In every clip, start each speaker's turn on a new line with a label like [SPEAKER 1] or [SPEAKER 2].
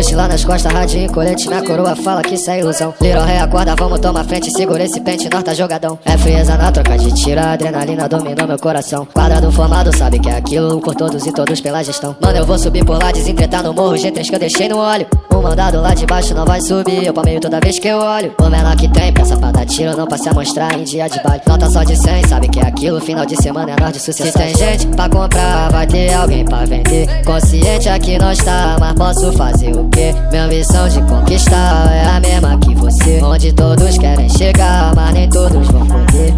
[SPEAKER 1] Mochila nas costas, radinho, colete, minha coroa fala que isso é ilusão. Little rei, acorda, vamos tomar frente, segura esse pente, nós tá jogadão. É frieza na troca de tiro, a adrenalina dominou meu coração. Quadrado formado, sabe que é aquilo, por todos e todos pela gestão. Mano, eu vou subir por lá, desentretar no morro, G3 que eu deixei no óleo. O mandado lá de baixo não vai subir, eu palmeio toda vez que eu olho. O menor que tem, peça pra dar tiro, não passe a mostrar em dia de baile. Nota só de 100, sabe que é aquilo, final de semana é nós de sucesso. Se tem gente pra comprar, vai ter alguém pra vender. Consciente aqui nós tá, mas posso fazer o quê? Minha missão de conquistar é a mesma que você. Onde todos querem chegar, mas nem todos vão poder.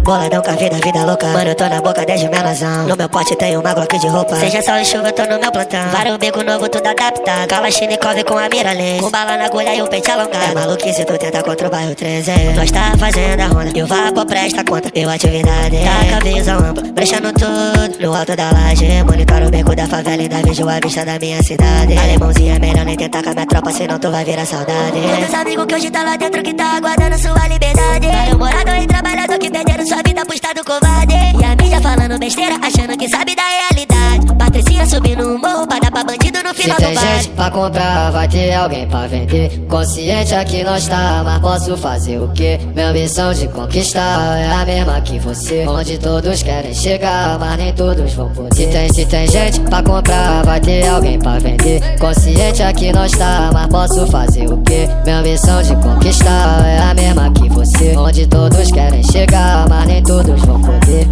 [SPEAKER 2] Boladão com a vida louca. Mano, eu tô na boca desde o melanzão. No meu pote tem uma Glock de roupa. Seja sol e chuva, eu tô no meu plantão. Vários beco novo, tudo adaptado. Kalashnikov com a mira lens. Com bala na agulha e o pente alongado. É maluquice, tu tenta contra o bairro 13. Nós tá fazendo a ronda e o vapor presta conta. Eu atividade, tá com a visão ampla, brechando tudo no alto da laje. Monitora o beco da favela e ainda vejo a vista da minha cidade. Alemãozinho é melhor nem tentar com a minha tropa, senão tu vai virar saudade. Quantos amigos que hoje tá lá dentro que tá aguardando sua liberdade. Vários morador e trabalhador que perderam sua vida pro estado covarde. E a mídia falando besteira, achando que sabe da realidade. Patricinha subindo um morro pra dar pra bandido no final do baile.
[SPEAKER 1] Se tem gente pra comprar, vai ter alguém pra vender. Consciente aqui nós tá, mas posso fazer o quê? Minha missão de conquistar é a mesma que você. Onde todos querem chegar, mas nem todos vão poder. Se tem gente pra comprar, vai ter alguém pra vender. Consciente aqui nós tá, mas posso fazer o quê? Minha missão de conquistar é a mesma que você. Onde todos querem chegar, mas nem todos vão poder.